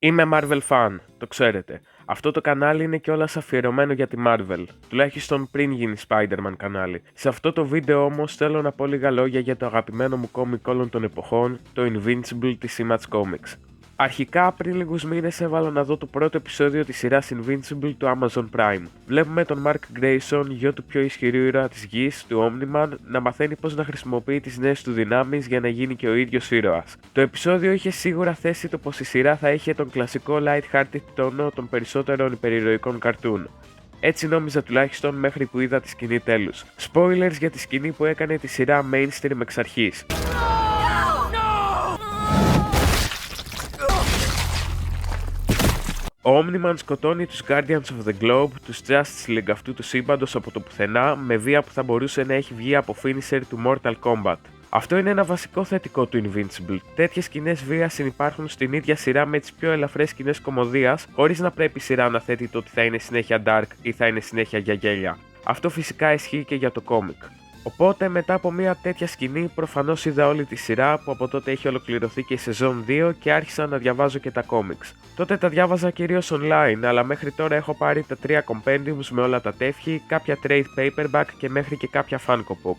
Είμαι Marvel fan, το ξέρετε. Αυτό το κανάλι είναι κιόλας αφιερωμένο για τη Marvel, τουλάχιστον πριν γίνει Spider-Man κανάλι. Σε αυτό το βίντεο όμως θέλω να πω λίγα λόγια για το αγαπημένο μου κόμικ όλων των εποχών, το Invincible της Image Comics. Αρχικά, πριν λίγους μήνες έβαλα να δω το πρώτο επεισόδιο της σειράς Invincible του Amazon Prime. Βλέπουμε τον Mark Grayson, γιο του πιο ισχυρού ήρωα της γης, του Omni-Man, να μαθαίνει πώς να χρησιμοποιεί τις νέες του δυνάμεις για να γίνει και ο ίδιος ήρωας. Το επεισόδιο είχε σίγουρα θέσει το πως η σειρά θα είχε τον κλασικό light-hearted τόνο των περισσότερων υπερηρωικών καρτούν. Έτσι νόμιζα τουλάχιστον μέχρι που είδα τη σκηνή τέλους. Spoilers για τη σκηνή που έκανε τη σειρά mainstream εξ αρχής. Ο Omni-Man σκοτώνει τους Guardians of the Globe, τους Justice League αυτού του σύμπαντος από το πουθενά, με βία που θα μπορούσε να έχει βγει από finisher του Mortal Kombat. Αυτό είναι ένα βασικό θετικό του Invincible. Τέτοιες σκηνές βίας συνυπάρχουν στην ίδια σειρά με τις πιο ελαφρές σκηνές κωμωδίας, χωρίς να πρέπει η σειρά να θέτει το ότι θα είναι συνέχεια dark ή θα είναι συνέχεια για γέλια. Αυτό φυσικά ισχύει και για το κόμικ. Οπότε μετά από μια τέτοια σκηνή προφανώς είδα όλη τη σειρά που από τότε έχει ολοκληρωθεί και η σεζόν 2 και άρχισα να διαβάζω και τα κόμιξ. Τότε τα διάβαζα κυρίως online, αλλά μέχρι τώρα έχω πάρει τα 3 compendiums με όλα τα τεύχη, κάποια trade paperback και μέχρι και κάποια Funko Pop.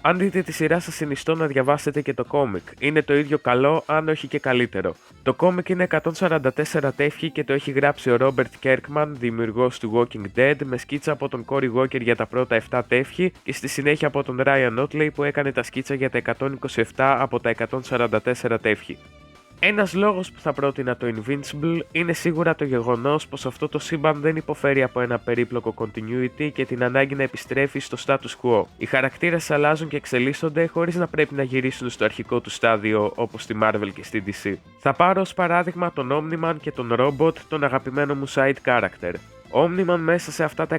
Αν δείτε τη σειρά σας συνιστώ να διαβάσετε και το κόμικ, είναι το ίδιο καλό αν όχι και καλύτερο. Το κόμικ είναι 144 τεύχη και το έχει γράψει ο Robert Kirkman, δημιουργός του Walking Dead, με σκίτσα από τον Cory Walker για τα πρώτα 7 τεύχη και στη συνέχεια από τον Ryan Otley που έκανε τα σκίτσα για τα 127 από τα 144 τεύχη. Ένας λόγος που θα πρότεινα το Invincible είναι σίγουρα το γεγονός πως αυτό το σύμπαν δεν υποφέρει από ένα περίπλοκο continuity και την ανάγκη να επιστρέφει στο status quo. Οι χαρακτήρες αλλάζουν και εξελίσσονται χωρίς να πρέπει να γυρίσουν στο αρχικό του στάδιο όπως στη Marvel και στη DC. Θα πάρω ως παράδειγμα τον Omni-Man και τον Robot, τον αγαπημένο μου side character. Ο Omni-Man μέσα σε αυτά τα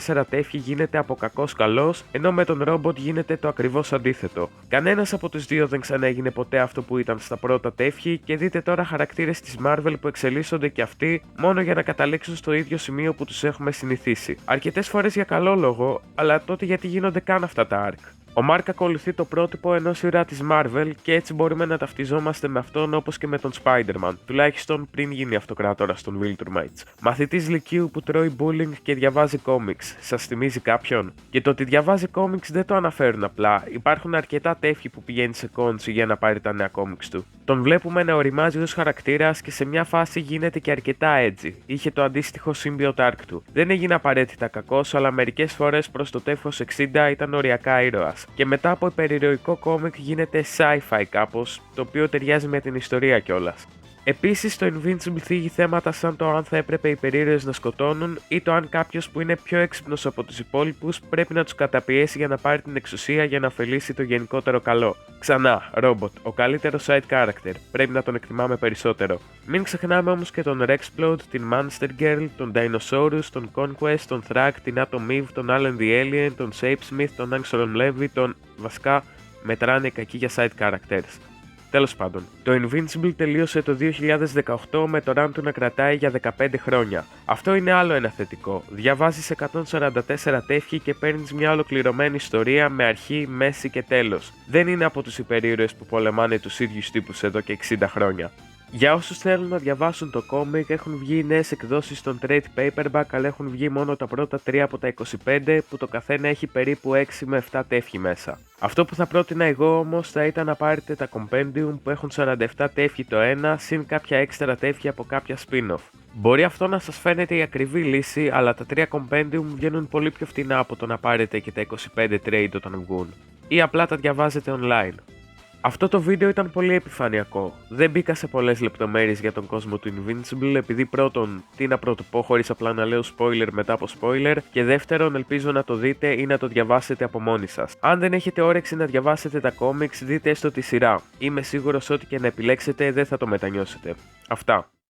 144 τεύχη γίνεται από κακός καλός, ενώ με τον Robot γίνεται το ακριβώς αντίθετο. Κανένας από τους δύο δεν ξαναέγινε ποτέ αυτό που ήταν στα πρώτα τεύχη και δείτε τώρα χαρακτήρες της Marvel που εξελίσσονται και αυτοί μόνο για να καταλήξουν στο ίδιο σημείο που τους έχουμε συνηθίσει. Αρκετές φορές για καλό λόγο, αλλά τότε γιατί γίνονται καν αυτά τα arc. Ο Mark ακολουθεί το πρότυπο ενός ήρωα της Marvel και έτσι μπορούμε να ταυτιζόμαστε με αυτόν όπως και με τον Spider-Man, τουλάχιστον πριν γίνει αυτοκράτορας των Viltrumites. Μαθητής λυκείου που τρώει bullying και διαβάζει comics, σας θυμίζει κάποιον? Και το ότι διαβάζει comics δεν το αναφέρουν απλά, υπάρχουν αρκετά τεύχη που πηγαίνει σε κόντσι για να πάρει τα νέα comics του. Τον βλέπουμε να οριμάζει ως χαρακτήρας και σε μια φάση γίνεται και αρκετά edgy. Είχε το αντίστοιχο symbiote arc του. Δεν έγινε απαραίτητα κακός, αλλά μερικές φορές προς το τεύχος 60 ήταν οριακά ήρωας. Και μετά από υπερηρωικό κόμικ γίνεται sci-fi κάπως, το οποίο ταιριάζει με την ιστορία κιόλας. Επίσης, το Invincible θίγει θέματα σαν το αν θα έπρεπε οι υπερήρωες να σκοτώνουν ή το αν κάποιος που είναι πιο έξυπνος από τους υπόλοιπους πρέπει να τους καταπιέσει για να πάρει την εξουσία για να ωφελήσει το γενικότερο καλό. Ξανά, Robot, ο καλύτερος side character, πρέπει να τον εκτιμάμε περισσότερο. Μην ξεχνάμε όμως και τον Rexplode, την Monster Girl, τον Dinosaurus, τον Conquest, τον Thrag, την Atom Eve, τον Alan the Alien, τον Shapesmith, τον Angstrom Levy, τον βασικά μετράνε κακοί για side characters. Τέλος πάντων, το Invincible τελείωσε το 2018 με το run του να κρατάει για 15 χρόνια. Αυτό είναι άλλο ένα θετικό. Διαβάζεις 144 τεύχη και παίρνεις μια ολοκληρωμένη ιστορία με αρχή, μέση και τέλος. Δεν είναι από τους υπερήρωες που πολεμάνε τους ίδιους τύπους εδώ και 60 χρόνια. Για όσους θέλουν να διαβάσουν το κόμικ, έχουν βγει νέες εκδόσεις των trade paperback, αλλά έχουν βγει μόνο τα πρώτα 3 από τα 25 που το καθένα έχει περίπου 6 με 7 τεύχη μέσα. Αυτό που θα πρότεινα εγώ όμως θα ήταν να πάρετε τα compendium που έχουν 47 τεύχη το ένα, συν κάποια έξτρα τεύχη από κάποια spin-off. Μπορεί αυτό να σας φαίνεται η ακριβή λύση, αλλά τα 3 compendium βγαίνουν πολύ πιο φτηνά από το να πάρετε και τα 25 trade όταν βγουν. Ή απλά τα διαβάζετε online. Αυτό το βίντεο ήταν πολύ επιφανειακό. Δεν μπήκα σε πολλές λεπτομέρειες για τον κόσμο του Invincible επειδή πρώτον, τι να πρωτοπώ χωρίς απλά να λέω spoiler μετά από spoiler και δεύτερον, ελπίζω να το δείτε ή να το διαβάσετε από μόνοι σας. Αν δεν έχετε όρεξη να διαβάσετε τα comics, δείτε έστω τη σειρά. Είμαι σίγουρος ότι και να επιλέξετε δεν θα το μετανιώσετε. Αυτά.